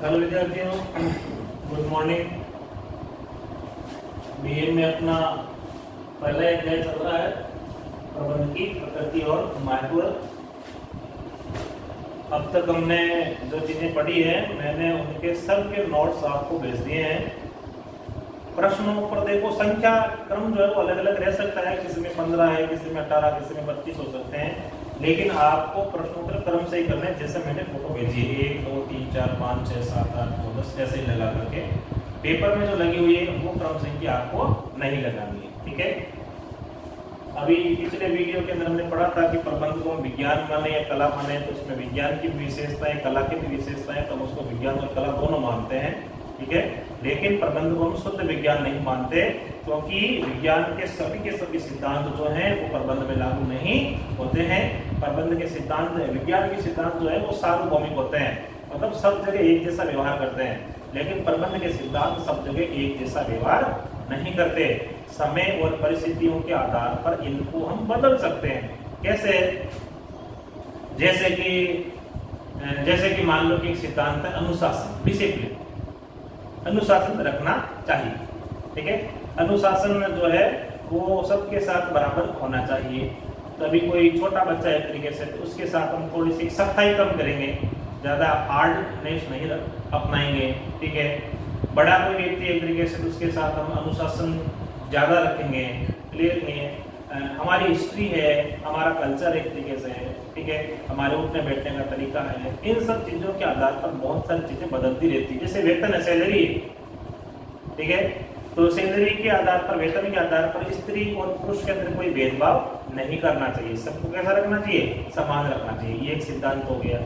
Hello विद्यार्थियों, good morning. BA में अपना पहला अध्याय चल रहा है प्रबंध की प्रकृति और महत्व। अब तक हमने जो चीजें पढ़ी है मैंने उनके सब के नोट्स आपको भेज दिए हैं। प्रश्नों पर देखो, संख्या क्रम जो है वो अलग अलग रह सकता है, किसी में 15 है, किसी में 18, किसी में 25 हो सकते हैं, लेकिन आपको प्रश्नोत्तर क्रम से ही करना है जैसे मैंने फोटो भेजी है। 1 2 3 4 5 6 7 8 9 10 ऐसे ही लगा करके पेपर में जो लगी हुई है वो क्रम संख्या आपको नहीं लगानी है, ठीक है। अभी पिछले वीडियो के अंदर हमने पढ़ा था कि प्रबंध को हम विज्ञान माने या कला माने, तो उसमें विज्ञान की विशेषताएं, कला की भी विशेषताएं, तो हम उसको विज्ञान और कला दोनों मानते हैं, ठीक है। लेकिन प्रबंध को हम शुद्ध विज्ञान नहीं मानते, क्योंकि विज्ञान के सभी सिद्धांत जो हैं वो प्रबंध में लागू नहीं होते हैं। प्रबंध के सिद्धांत, विज्ञान के सिद्धांत जो है वो सार्वभौमिक होते हैं, मतलब सब जगह एक जैसा व्यवहार करते हैं, लेकिन प्रबंध के सिद्धांत सब जगह एक जैसा व्यवहार नहीं करते। समय और परिस्थितियों के आधार पर इनको हम बदल सकते हैं। कैसे? जैसे कि मान लो कि एक सिद्धांत है अनुशासन, डिसिप्लिन, अनुशासन रखना चाहिए, ठीक है। अनुशासन जो है वो सबके साथ बराबर होना चाहिए। तो अभी कोई छोटा बच्चा है एक तरीके से, तो उसके साथ हम थोड़ी सी सख्ताई कम करेंगे, ज्यादा हार्डनेस नहीं अपनाएंगे, ठीक है। बड़ा कोई व्यक्ति एक तरीके से, तो उसके साथ हम अनुशासन ज्यादा रखेंगे। क्लियर नहीं है? हमारी हिस्ट्री है, हमारा कल्चर एक तरीके से है, ठीक है, हमारे उठने बैठने का तरीका है, इन सब चीजों के आधार पर बहुत सारी चीजें बदलती रहती है। जैसे वेतन है, सैलरी है, ठीक है, तो सैलरी के आधार पर, वेतन के आधार पर स्त्री और पुरुष के अंदर कोई भेदभाव नहीं करना चाहिए, सबको कैसा रखना चाहिए, समान रखना चाहिए। ये एक सिद्धांत हो गया,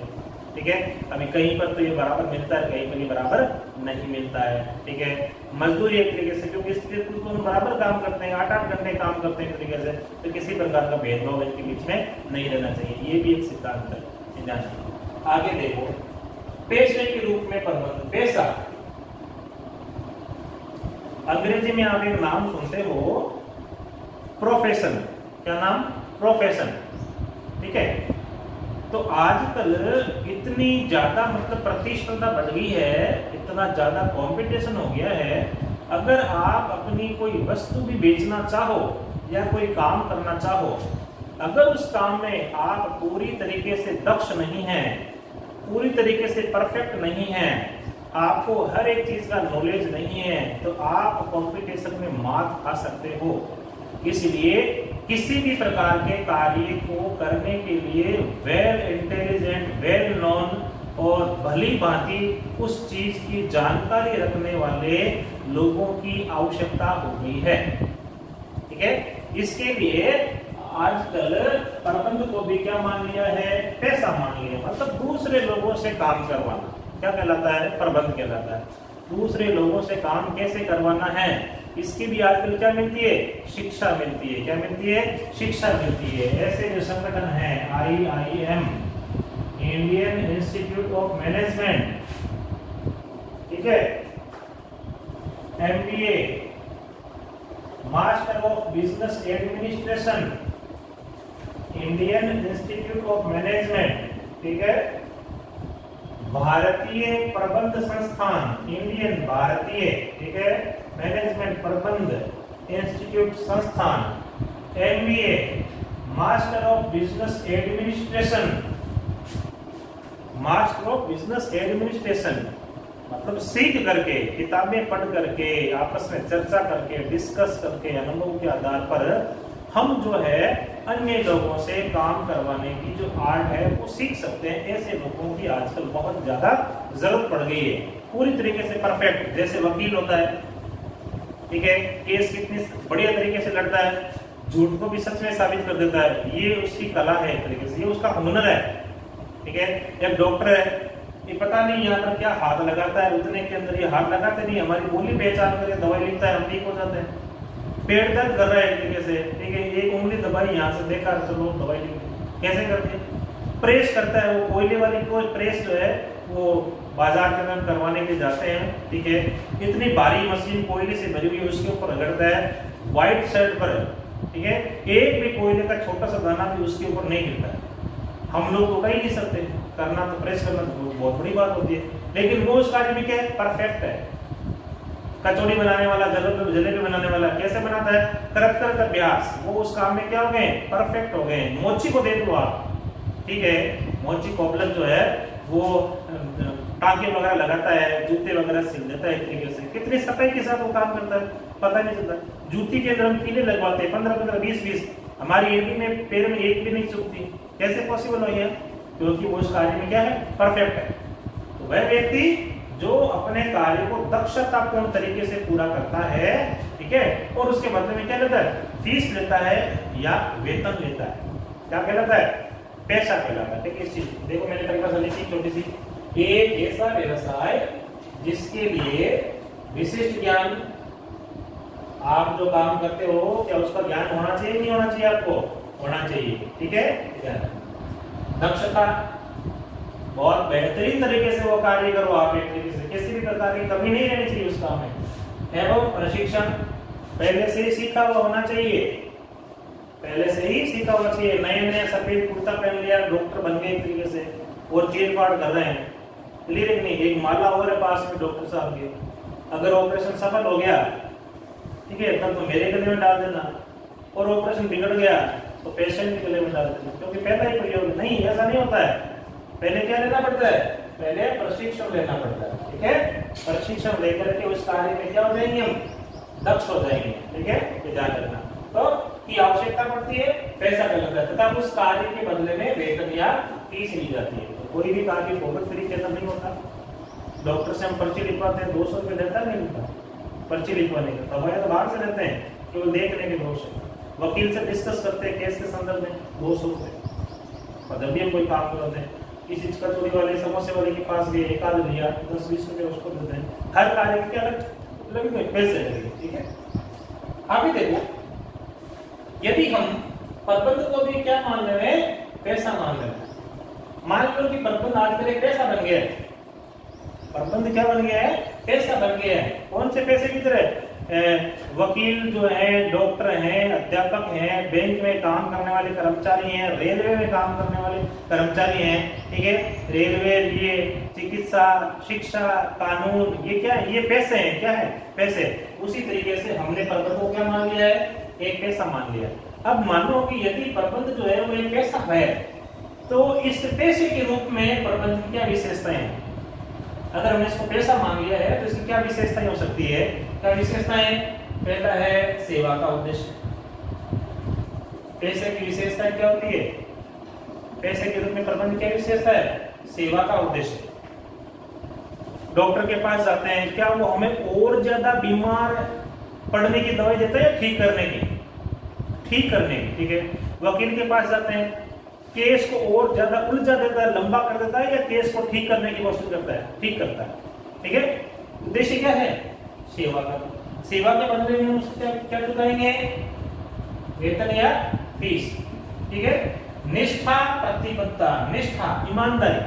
ठीक है। अभी कहीं पर तो ये बराबर मिलता है, कहीं पर ये बराबर नहीं मिलता है, ठीक है। मजदूरी एक तरीके से, क्योंकि स्त्री पुरुष दोनों बराबर काम करते हैं, 8-8 घंटे काम करते हैं एक तरीके से, तो किसी प्रकार का भेदभाव इनके बीच में नहीं रहना चाहिए। ये भी एक सिद्धांत है। आगे देखो, पेशे के रूप में प्रबंध, पेशा, अंग्रेजी में आप एक नाम सुनते हो प्रोफेशन। क्या नाम? प्रोफेशन, ठीक है। तो आजकल इतनी ज्यादा मतलब प्रतिस्पर्धा बढ़ गई है, इतना ज्यादा कंपटीशन हो गया है, अगर आप अपनी कोई वस्तु भी बेचना चाहो या कोई काम करना चाहो, अगर उस काम में आप पूरी तरीके से दक्ष नहीं हैं, पूरी तरीके से परफेक्ट नहीं हैं, आपको हर एक चीज का नॉलेज नहीं है, तो आप कंपटीशन में मात खा सकते हो। इसलिए किसी भी प्रकार के कार्य को करने के लिए वेल इंटेलिजेंट, वेल नोन और भली भांति उस चीज की जानकारी रखने वाले लोगों की आवश्यकता हो गई है, ठीक है। इसके लिए आजकल प्रबंध को भी क्या मान लिया है? पैसा मान लिया, मतलब दूसरे लोगों से काम करवाना क्या कहलाता है? प्रबंध कहलाता है। दूसरे लोगों से काम कैसे करवाना है, इसकी भी आजकल क्या मिलती है? शिक्षा मिलती है। क्या मिलती है? शिक्षा मिलती है। ऐसे जो संगठन है IIM, Indian institute of management, ठीक है, MBA, master of business administration, Indian institute of management, ठीक है, भारतीय प्रबंध संस्थान, इंडियन भारतीय, ठीक है, मैनेजमेंट प्रबंध इंस्टीट्यूट संस्थान, MBA, master of business administration, master of business administration, मतलब सीख करके, किताबें पढ़ करके, आपस में चर्चा करके, डिस्कस करके, अनुभव के आधार पर हम जो है अन्य लोगों से काम करवाने की जो आर्ट है वो सीख सकते हैं। ऐसे लोगों की आजकल बहुत ज्यादा जरूरत पड़ गई है, पूरी तरीके से परफेक्ट। जैसे वकील होता है, ठीक है, केस कितनी बढ़िया तरीके से लड़ता है, झूठ को भी सच में साबित कर देता है, ये उसकी कला है एक तरीके से, ये उसका हुनर है, ठीक है। एक डॉक्टर है, ये पता नहीं यहाँ पर क्या हाथ लगाता है, उतने के अंदर ये हाथ लगाते नहीं, हमारी बोली पहचान करके दवाई लिखता है, हम ठीक हो जाते हैं। पेट दर्द कर रहा है एक तरीके से, ठीक है, एक उंगली दबाई, यहाँ से देखा चलो दवाई लिख, कैसे करते हैं? प्रेस करता है, वो कोयले वाली कोई प्रेस जो है वो बाजार के अंदर करवाने के लिए जाते हैं, ठीक है, इतनी भारी मशीन कोयले से भरी हुई उसके ऊपर रगड़ता है, व्हाइट शर्ट पर, ठीक है, एक भी कोयले का छोटा सा दाना भी उसके ऊपर नहीं गिरता है। हम लोग तो कर ही नहीं सकते, करना तो प्रेस करना तो बहुत बड़ी बात होती है। लेकिन वो उस कार्य में क्या है, परफेक्ट है। कचौड़ी बनाने वाला, जलेबी बनाने वाला कैसे बनाता है, करत करत अभ्यास, वो उस काम में क्या हो गए, परफेक्ट हो गए। मोची को देख लो आप, ठीक है, मोची कोबलक जो है वो टांके वगैरह लगाता है, जूते वगैरह सिल देता है, एक तरीके से कितनी सफाई के साथ वो काम करता है, पता नहीं चलता। जूती के अंदर हम कीले लगवाते हैं 15-15, 20-20, हमारी एड़ी में, पैर में एक भी नहीं चुभती, कैसे पॉसिबल हो गया, क्योंकि वो उस कार्य में क्या है, परफेक्ट है। तो वह व्यक्ति जो अपने कार्य को दक्षतापूर्ण तरीके से पूरा करता है, ठीक है, और उसके बदले में क्या लेता है, फीस लेता है या वेतन लेता है, क्या कहलाता है, पैसा कहलाता है। ठीक है, इस चीज देखो मैंने परिभाषा लिखी छोटी सी, एक ऐसा व्यवसाय जिसके लिए विशिष्ट ज्ञान, आप जो काम करते हो क्या उसका ज्ञान होना चाहिए, नहीं होना चाहिए, आपको होना चाहिए, ठीक है। दक्षता, बहुत बेहतरीन तरीके से वो कार्य करो आप, एक तरीके से किसी भी प्रकार की कमी नहीं रहनी चाहिए उस काम में। एवं प्रशिक्षण, पहले से ही सीखा हुआ होना चाहिए, पहले से ही सीखा हुआ चाहिए। नए नए सफेद कुर्ता पहन लिया, डॉक्टर बन गए एक तरीके से, और चीर फाड़ कर रहे हैं, क्लियर नहीं, एक माला और है पास में डॉक्टर साहब के, अगर ऑपरेशन सफल हो गया, ठीक है, तब तो मेरे गले में डाल देना, और ऑपरेशन बिगड़ गया तो पेशेंट के गले में डाल देना, क्योंकि पहला ही प्रयोग नहीं, ऐसा नहीं होता है। पहले क्या लेना पड़ता है, पहले प्रशिक्षण लेना पड़ता है, ठीक है, प्रशिक्षण लेकर के उस कार्य में क्या हो जाएंगे, हम दक्ष हो जाएंगे, ठीक है, ये ध्यान रखना। तो की आवश्यकता पड़ती है, पैसा लगता है, तथा उस कार्य के बदले में वेतन या फीस ली जाती है। तो कोई भी कार्य फोकट फ्री खत्म नहीं होता। डॉक्टर से हम पर्ची लिखवाते हैं, 200 रुपये देता नहीं मिलता पर्ची लिखवाने का, दवाइयां तो बाहर से लेते हैं केवल देखने के भरोसे। वकील से डिस्कस करते हैं केस के संदर्भ में 200 रुपये, और जब भी हम कोई काम करते हैं, किसी कचौड़ी वाले, समोसे वाले के पास गए, एक आध लिया, 10-20 रुपये उसको देते हैं। हर कार्य के अलग लगेंगे पैसे लगेंगे, ठीक है। आप ही देखो, यदि हम प्रबंध को भी क्या मान रहे हैं, पैसा मान रहे हैं, मान लो कि प्रबंध आज मेरे पैसा बन गया है, प्रबंध क्या बन गया है, पैसा बन गया है। कौन से पैसे की तरह, वकील जो है, डॉक्टर हैं, अध्यापक हैं, बैंक में काम करने वाले कर्मचारी हैं, रेलवे में काम करने वाले कर्मचारी हैं, ठीक है, रेलवे, ये चिकित्सा, शिक्षा, कानून, ये क्या है, ये पैसे हैं, क्या है, पैसे। उसी तरीके से हमने प्रबंध को क्या मान लिया है, एक पैसा मान लिया। अब मानो कि यदि प्रबंध जो है वो एक पैसा है, तो इस पैसे के रूप में प्रबंध की क्या विशेषताएं हैं, अगर हमने इसको पैसा मान लिया है तो इसकी क्या विशेषताएं हो सकती है, क्या विशेषताएं, पहला है सेवा का उद्देश्य। पैसे की विशेषताएं क्या होती है, पैसे के रूप में प्रबंध क्या विशेषता है, सेवा का उद्देश्य। डॉक्टर के पास जाते हैं, क्या वो हमें और ज्यादा बीमार पड़ने की दवाई देता है, ठीक करने की, ठीक करने की, ठीक है। वकील के पास जाते हैं, केस को और ज्यादा उलझा देता है, लंबा कर देता है, या केस को ठीक करने की कोशिश करता है, ठीक करता है, ठीक है। उद्देश्य क्या है, सेवा का। सेवा के बदले में उसको क्या चुकाएंगे, वेतन या फीस, ठीक है। निष्ठा, प्रतिबद्धता, निष्ठा ईमानदारी,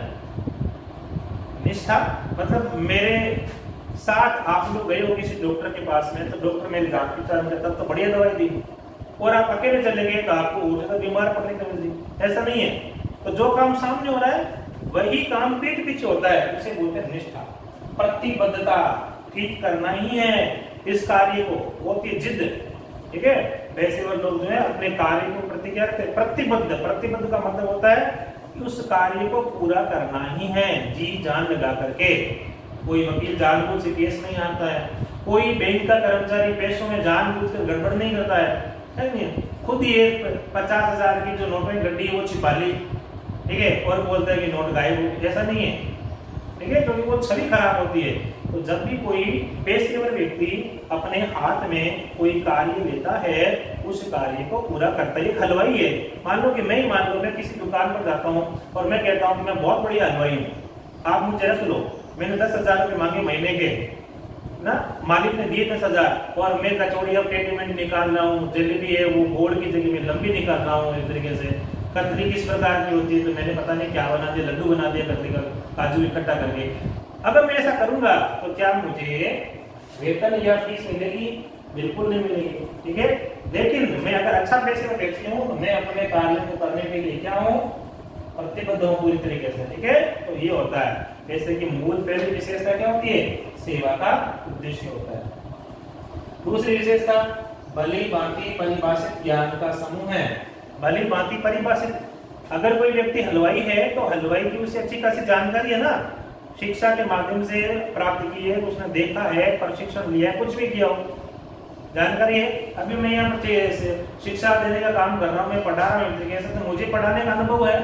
निष्ठा मतलब मेरे साथ आप लोग गए हो किसी डॉक्टर के पास में, तो डॉक्टर मेरी जांच पहचान करता तो बढ़िया दवाई दी, और आप अकेले चले गए तो आपको और ज्यादा बीमार पड़ने को मिल गई, ऐसा नहीं है। तो जो काम सामने हो रहा है वही काम पीठ पीछे होता है, उसे बोलते हैं निष्ठा। प्रतिबद्धता, ठीक करना ही है इस कार्य को, वो की जिद, ठीक है। पेशेवर लोग जो है अपने कार्य के प्रति क्या रखते हैं, प्रतिबद्ध। प्रतिबद्ध का मतलब होता है कि उस कार्य को पूरा करना ही है, जी जान लगा करके। कोई वकील जानबूझ से केस नहीं आता है, कोई बैंक का कर्मचारी पैसों में जानबूझकर गड़बड़ नहीं करता है नहीं, खुद ही एक 50,000 की जो नोटों की गड्डी है वो छिपा ली, ठीक है, और बोलता है कि नोट गायब हो गया, ऐसा नहीं है, ठीक है, क्योंकि वो छवि खराब होती है। तो जब भी कोई पेशेवर व्यक्ति अपने हाथ में कोई कार्य लेता है, उस कार्य को पूरा करता है। एक हलवाई है, मान लो कि मैं किसी दुकान पर जाता हूँ और मैं कहता हूँ कि मैं बहुत बड़ी हलवाई हूँ, आप मुझे रख लो, मैंने 10,000 रुपये मांगे महीने के ना, मालिक ने दिए 10,000, और मैं कचौड़ी अब रेडीमेड निकाल रहा हूँ, जलेबी है वो गोल की जगह में लंबी निकाल रहा हूँ, इस तरीके से। कतली किस प्रकार की होती है, तो मैंने पता नहीं क्या बना दिया, लड्डू बना दिया कतली का, काजू इकट्ठा करके। अगर मैं ऐसा करूंगा तो क्या मुझे वेतन या फीस मिलेगी, बिल्कुल नहीं मिलेगी, ठीक है। लेकिन मैं अगर अच्छा पेशेवर व्यक्ति हूँ तो मैं अपने कार्य को करने के लिए क्या हूँ, प्रतिबद्ध हो पूरी तरीके से, ठीक है। तो ये होता है, जैसे कि मूल पहली विशेषता क्या होती है, सेवा का उद्देश्य होता है। दूसरी विशेषता भली भांति परिभाषित ज्ञान का समूह है। भली भांति परिभाषित, अगर कोई व्यक्ति हलवाई है तो हलवाई की उसे अच्छी खासी जानकारी है ना, शिक्षा के माध्यम से प्राप्त की है, उसने देखा है, प्रशिक्षण लिया है, कुछ भी किया हो, जानकारी है। अभी मैं यहाँ पर शिक्षा देने का काम कर रहा हूँ, मैं पढ़ा रहा हूँ तरीके से, तो मुझे पढ़ाने का अनुभव है।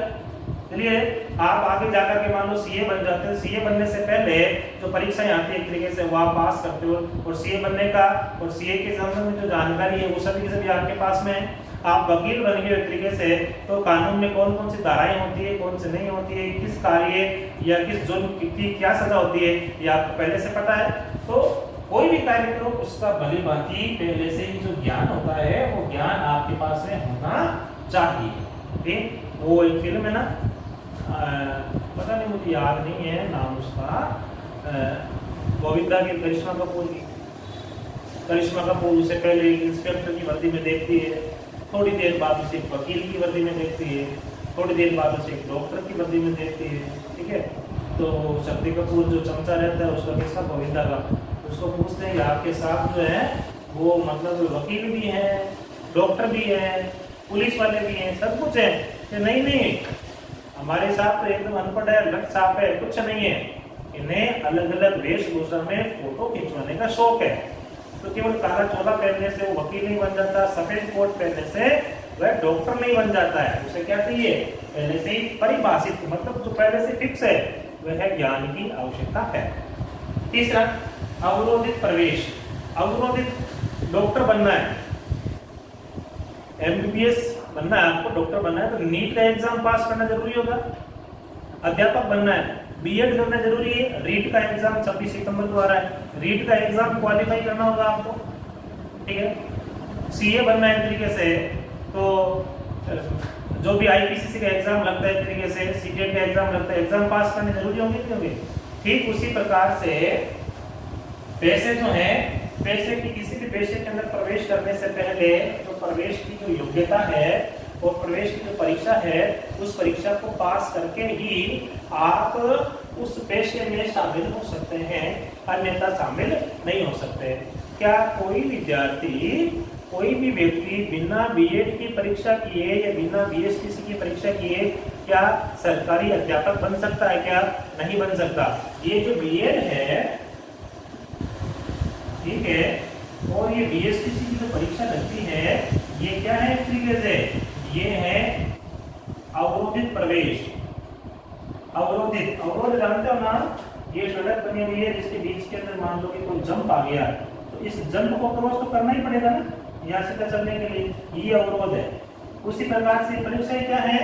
चलिए आप आगे जाकर के मान लो सीए बन जाते हो, सीए बनने से पहले जो परीक्षाएं आती है एक तरीके से वो आप पास करते हो, और सीए बनने का और सीए के संबंध में जो जानकारी है वो सभी सभी आपके पास में है। आप वकील बन गए एक तरीके से, तो कानून में कौन कौन सी धाराएं होती है, कौन सी नहीं होती है, किस कार्य या किस जुर्म की क्या सजा होती है, ये आपको पहले से पता है। तो कोई भी कार्य करो उसका भली भांति पहले से ही जो ज्ञान होता है वो ज्ञान आपके पास में होना चाहिए। ठीक, वो एक फिल्म है ना, पता नहीं मुझे याद नहीं है नाम उसका, गोविंदा की, करिश्मा कपूर की। करिश्मा कपूर उससे पहले इंस्पेक्टर की वर्दी में देखती है, थोड़ी देर बाद उसे वकील की वर्दी में देखती है, थोड़ी देर बाद उसे एक डॉक्टर की वर्दी में देखती है, ठीक है। तो शक्ति कपूर जो चमचा रहता है उसका किसका, गोविंदा का, उसको पूछते हैं आपके साथ जो है वो मतलब वकील भी है, डॉक्टर भी है, पुलिस वाले भी हैं, सब कुछ है कि नहीं, हमारे साथ तो एकदम अनपढ़ है, लट साफ है, कुछ नहीं है। इन्हें अलग अलग वेशभूषा में फोटो खिंचवाने का शौक है। तो केवल काला चोला पहनने से वो वकील नहीं बन जाता, सफेद कोट पहनने से वह डॉक्टर नहीं बन जाता है। उसे क्या चाहिए, पहले से ही परिभाषित, मतलब जो पहले से फिक्स है वह ज्ञान की आवश्यकता है। तीसरा, अवरोधित प्रवेश। अवरोधित, डॉक्टर बनना है, एमबीबीएस बनना है आपको, डॉक्टर बनना है तो नीट का एग्जाम पास करना जरूरी होगा। अध्यापक बनना है, बीएड करना जरूरी है, रीट का एग्जाम 26 सितंबर को आ रहा है, रीट का एग्जाम क्वालिफाई करना होगा आपको, ठीक है। सीए बनना है तरीके से तो जो भी आईपीसीसी का एग्जाम लगता है तरीके से, सीटेट का एग्जाम लगता है, एग्जाम पास करने जरूरी होंगे नहीं होंगे। ठीक उसी प्रकार से पैसे जो है, पैसे की किसी भी पेशे के अंदर प्रवेश करने से पहले जो प्रवेश की जो योग्यता है और प्रवेश की जो परीक्षा है उस परीक्षा को पास करके ही आप उस पेशे में शामिल हो सकते हैं, अन्यथा शामिल नहीं हो सकते। क्या कोई विद्यार्थी, कोई भी व्यक्ति बिना बीएड की परीक्षा किए या बिना बीएसटीसी की परीक्षा किए क्या सरकारी अध्यापक बन सकता है? क्या नहीं बन सकता। ये जो बीएड है, ठीक है, और ये बीएसटीसी की जो परीक्षा लगती है ये क्या है, एक तरीके से ये है अवरोधित प्रवेश। अवरोधित, अवरोध जानते हो ना, ये सड़क बनी हुई है जिसके बीच के अंदर मान लो कि कोई जंप आ गया तो इस जंप को क्रॉस तो करना ही पड़ेगा ना, यहाँ से चलने के लिए, ये अवरोध है। उसी प्रकार से परीक्षाएं क्या है,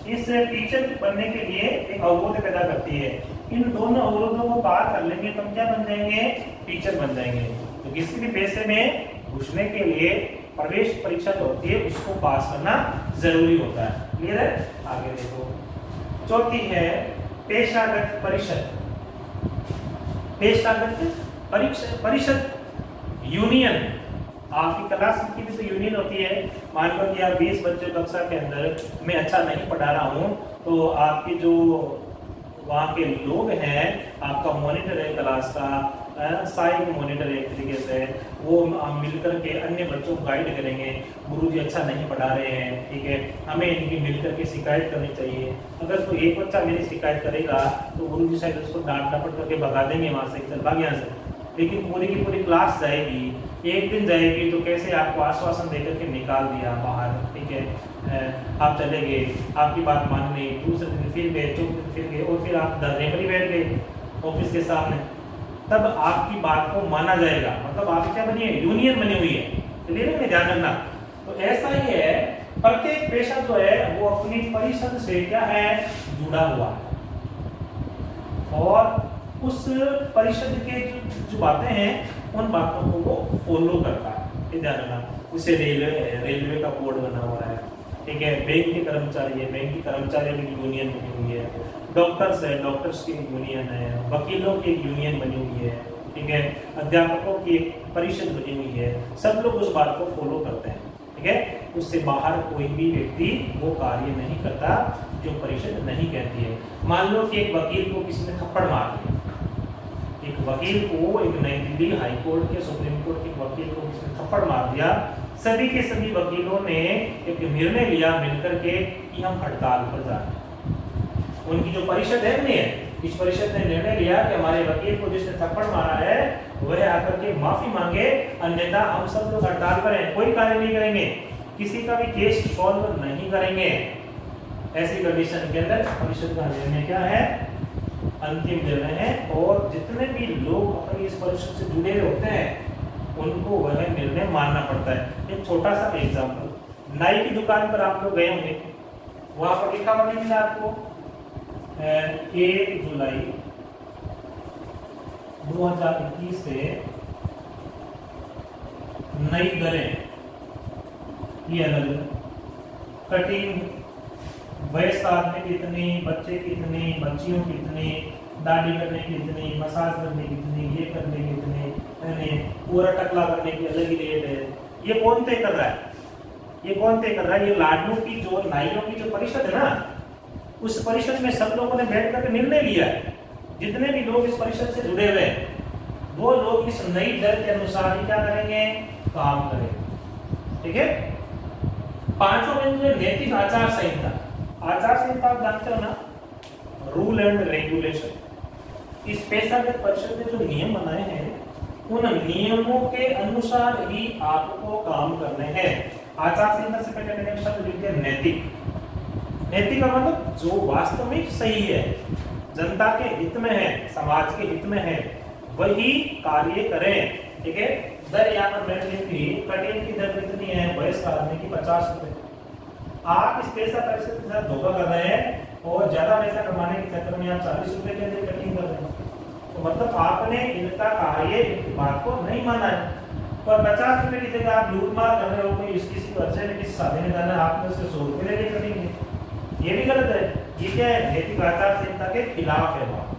इस टीचर बनने के लिए एक अवरोध पैदा करती है। इन दोनों अवरोधों को पार कर लेंगे तो हम क्या बन जाएंगे, टीचर बन जाएंगे। तो किसी भी पेशे में घुसने के लिए प्रवेश परीक्षा जो होती है उसको पास करना जरूरी होता है। क्लियर है? आगे देखो, चौथी है पेशागत परिषद। पेशागत परिषद, यूनियन। आपकी क्लास की भी तो यूनियन होती है। मान लो कि आप 20 बच्चों कक्षा के अंदर मैं अच्छा नहीं पढ़ा रहा हूँ तो आपके जो वहाँ के लोग हैं, आपका मॉनिटर है क्लास का, सहायक मॉनिटर एक तरीके से, वो मिलकर के अन्य बच्चों को गाइड करेंगे। गुरुजी अच्छा नहीं पढ़ा रहे हैं, ठीक है, हमें इनकी मिलकर के शिकायत करनी चाहिए। अगर कोई एक बच्चा मेरी शिकायत करेगा तो गुरुजी शायद उसको डांट डपट करके भगा देंगे वहाँ से, चल भाग यहाँ से। लेकिन पूरी की पूरी क्लास जाएगी, एक दिन जाएगी तो कैसे आपको आश्वासन देकर के निकाल दिया बाहर, ठीक है, आप चले गए, आपकी बात मान नहीं, दूसरे दिन फिर गए, चौथे दिन फिर गए, और फिर आप धरने पर ही बैठ गए ऑफिस के सामने, तब आपकी बात को माना जाएगा। मतलब आपकी क्या बनी है, यूनियन बनी हुई है। क्लियर है? ध्यान रखना। तो ऐसा ही है, प्रत्येक पेशा जो है वो अपनी परिषद से क्या है, जुड़ा हुआ है, और उस परिषद के जो बातें हैं उन बातों को वो फॉलो करता है। ध्यान रखना। उसे रेलवे का बोर्ड बना हुआ है, ठीक है, बैंक के कर्मचारी है, बैंक के कर्मचारियों की यूनियन बनी हुई है, डॉक्टर्स है, डॉक्टर्स की यूनियन है, वकीलों की एक यूनियन बनी हुई है, ठीक है, अध्यापकों की एक परिषद बनी हुई है। सब लोग उस बात को फॉलो करते हैं, ठीक है। उससे बाहर कोई भी व्यक्ति वो कार्य नहीं करता जो परिषद नहीं कहती है। मान लो कि एक वकील को किसी ने थप्पड़ मार दिया, एक वकील को, एक नई दिल्ली हाई कोर्ट के, सुप्रीम कोर्ट के वकील को किसी ने थप्पड़ मार दिया, सभी के सभी वकीलों ने एक निर्णय लिया मिलकर के कि हम हड़ताल पर जा रहे हैं। उनकी जो परिषद है, इस परिषद ने निर्णय लिया कि हमारे वकील को जिसने थप्पड़ मारा है वह आकर के माफी मांगे, अन्यथा हम सब लोग हड़ताल पर हैं, कोई कार्य नहीं करेंगे, किसी का भी केस सॉल्व नहीं करेंगे। ऐसी कंडीशन के अंदर परिषद का निर्णय क्या है? अंतिम निर्णय है। और जितने भी लोग अपनी इस परिषद से जुड़े होते हैं उनको वह निर्णय मानना पड़ता है। एक छोटा सा एग्जाम्पल, नाई की दुकान पर आप लोग गए होंगे, वहां पर लिखा हुआ नहीं मिला आपको 1 जुलाई 2021 से नई दरें, ये अलग कटिंग, वयस्क आदमी कितनी, बच्चे कितनी, बच्चियों कितनी, दाढ़ी करने की इतनी, मसाज करने की इतनी, ये करने की इतनी, पूरा टकला करने की अलग ही रेट है। ये कौन तय कर रहा है? ये कौन तय कर रहा है? ये लाडनों की जो नाइयों की जो परिषद है ना, उस परिषद में सब लोगों ने बैठ कर निर्णय लिया है। जितने भी लोग इस परिषद से जुड़े हुए हैं वो लोग इस नई दर के अनुसार ही क्या करेंगे? काम करेंगे। ठीक है। पांचों बिंदु है नैतिक आचार संहिता। आचार संहिता आप जानते हो ना, रूल एंड रेगुलेशन। इस पेशागत परिषद ने जो नियम बनाए हैं उन नियमों के अनुसार ही आपको काम करने हैं। आचार संहिता से पहले मैंने शब्द लिख दिया नैतिक। नैतिक का मतलब जो वास्तविक सही है, जनता के हित में है, समाज के हित में है, वही कार्य करें। ठीक है। दर यहाँ पर मैंने लिख दी, कटिंग की दर कितनी है? वयस्क आदमी की 50 रुपए। आप इस पैसा परिषद के साथ धोखा कर रहे हैं और ज्यादा पैसा कमाने के चक्कर में आप 40 रुपए के अंदर कटिंग कर रहे हैं। तो मतलब आपने इनका कार्य, इनकी बात को नहीं माना है। और 50 रुपए की जगह आप लूटमार कर रहे हो, कोई किसी को अर्जे में किसी शादी में जाना है, आपने उससे 100 रुपए लेके कटिंग, ये भी गलत है। ये क्या है? नैतिक आचार संहिता के खिलाफ है बात।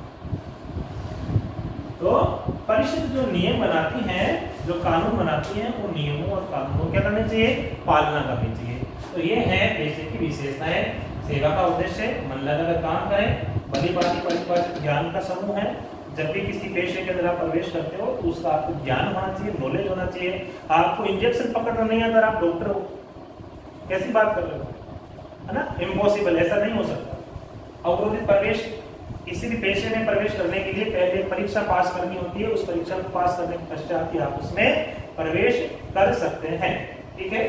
तो परिषद जो नियम बनाती है, जो कानून बनाती है, उन नियमों और कानूनों क्या करनी चाहिए? पालना करनी चाहिए। तो ये है पेशे की विशेषताएं। सेवा का उद्देश्य मन लगाकर काम करें, भली भांति परिभाषित ज्ञान का समूह है। जब भी किसी पेशे के अंदर आप प्रवेश करते हो तो उसका आपको ज्ञान होना चाहिए, नॉलेज होना चाहिए। आपको इंजेक्शन पकड़ना नहीं आता, आप डॉक्टर हो, कैसी बात कर रहे हो? है ना, इम्पॉसिबल, ऐसा नहीं हो सकता। अवरोधित प्रवेश, किसी भी पेशे में प्रवेश करने के लिए पहले परीक्षा पास करनी होती है। उस परीक्षा को पास करने के पश्चात ही आप उसमें प्रवेश कर सकते हैं। ठीक है।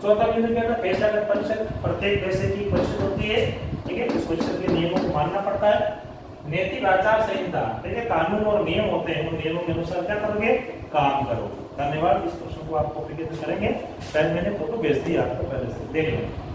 चौथा बिंदु क्या है? पेशागत परिषद। प्रत्येक पेशे की परिषद होती है। ठीक है। उस परिषद के नियमों को मानना पड़ता है। नैतिक आचार संहिता, ठीक है, कानून और नियम होते हैं, उन नियमों के अनुसार क्या करोगे? काम करो। धन्यवाद। इस प्रश्न को आप कॉपी करेंगे, शायद मैंने फोटो भेज दी आपको, पहले से देख लो।